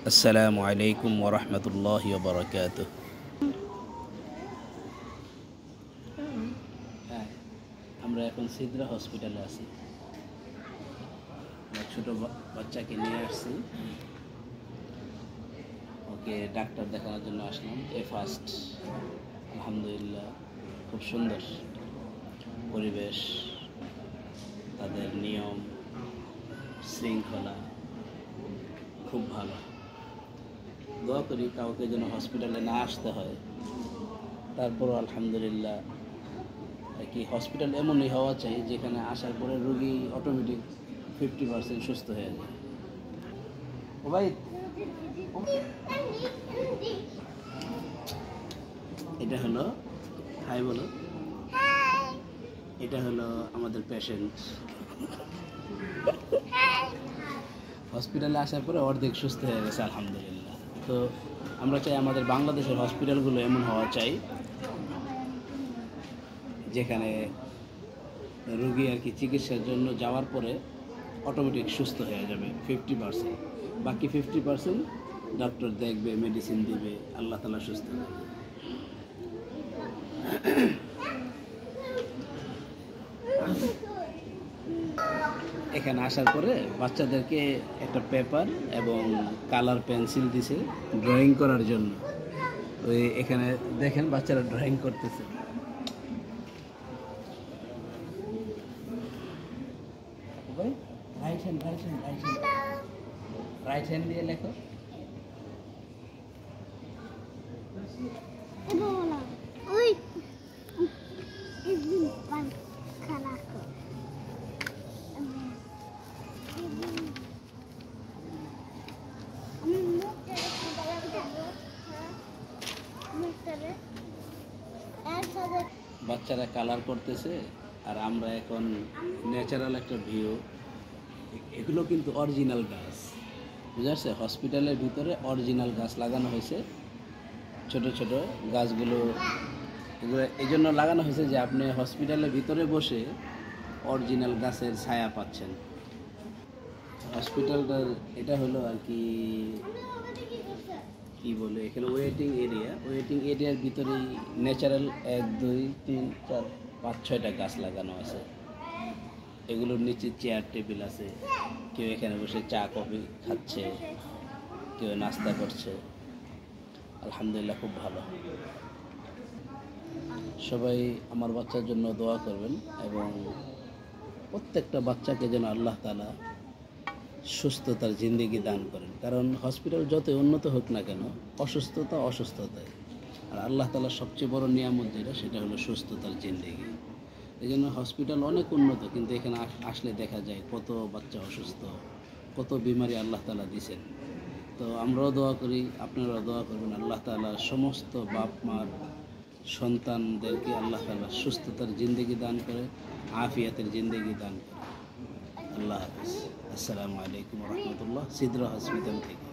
আসসালামু আলাইকুম ওরহমতুল্লাহি ওবরাকাতুহ। হ্যাঁ, আমরা এখন সিদ্রা হসপিটালে আছি। ছোট বাচ্চাকে নিয়ে আসছি, ওকে ডাক্তার দেখানোর জন্য আসলাম। ফার্স্ট আলহামদুলিল্লাহ, খুব সুন্দর পরিবেশ, তাদের নিয়ম শৃঙ্খলা খুব ভালো। দোয়া করি কাউকে যেন হসপিটালে না আসতে হয়। তারপরও আলহামদুলিল্লাহ আর কি, হসপিটাল এমনই হওয়া চাই যেখানে আসার পরে রোগী অটোমেটিক 50% সুস্থ হয়ে যায়। ও ভাই, এটা হলো, হাই বলো, এটা হলো আমাদের পেশেন্ট। হসপিটালে আসার পরে অর্ধেক সুস্থ হয়ে গেছে আলহামদুলিল্লাহ। তো আমরা চাই আমাদের বাংলাদেশের হসপিটালগুলো এমন হওয়া চাই যেখানে রোগী আর কি চিকিৎসার জন্য যাওয়ার পরে অটোমেটিক সুস্থ হয়ে যাবে 50%, বাকি 50% ডক্টর দেখবে, মেডিসিন দিবে, আল্লাহ তাআলা সুস্থ করবে। এখানে আসার পরে বাচ্চাদেরকে একটা পেপার এবং কালার পেন্সিল দিছে ড্রয়িং করার জন্য। ওই এখানে দেখেন বাচ্চারা ড্রয়িং করতেছে। রাইট হ্যান্ড রাইট হ্যান্ড দিয়ে লেখো। বাচ্চারা কালার করতেছে আর আমরা এখন ন্যাচারাল একটা ভিউ। এগুলো কিন্তু অরিজিনাল গাছ, বুঝা যাচ্ছে? হসপিটালের ভিতরে অরিজিনাল গাছ লাগানো হয়েছে, ছোট ছোট গাছগুলো। এগুলো এই জন্য লাগানো হয়েছে যে আপনি হসপিটালের ভিতরে বসে অরিজিনাল গাছের ছায়া পাচ্ছেন। হসপিটালটার এটা হলো আর কি, কি বলে, এখানে ওয়েটিং এরিয়ার ভিতরেই ন্যাচারাল 1 2 3 4 5 6টা গাছ লাগানো আছে। এগুলোর নিচে চেয়ার টেবিল আছে, কেউ এখানে বসে চা কফি খাচ্ছে, কেউ নাস্তা করছে। আলহামদুলিল্লাহ, খুব ভালো। সবাই আমার বাচ্চার জন্য দোয়া করবেন এবং প্রত্যেকটা বাচ্চাকে যেন আল্লাহ তাআলা সুস্থতার জিন্দেগি দান করেন। কারণ হসপিটাল যতই উন্নত হোক না কেন, অসুস্থতায়, আর আল্লাহ তাআলার সবচেয়ে বড় নিয়ামত যেটা, সেটা হলো সুস্থতার জিন্দেগি। এই জন্য হসপিটাল অনেক উন্নত, কিন্তু এখানে আসলে দেখা যায় কত বাচ্চা অসুস্থ, কত বিমারি আল্লাহ তাআলা দিয়েছেন। তো আমরাও দোয়া করি, আপনারাও দোয়া করবেন, আল্লাহ তাআলা সমস্ত বাপ মার সন্তানদেরকে আল্লাহ তাআলা সুস্থতার জিন্দেগি দান করে, আফিয়াতের জিন্দেগি দান করে। আল্লাহ হাফেজ। আসসালামু আলাইকুম ওয়া রাহমাতুল্লাহ। সিদরা হসপিটাল থেকে।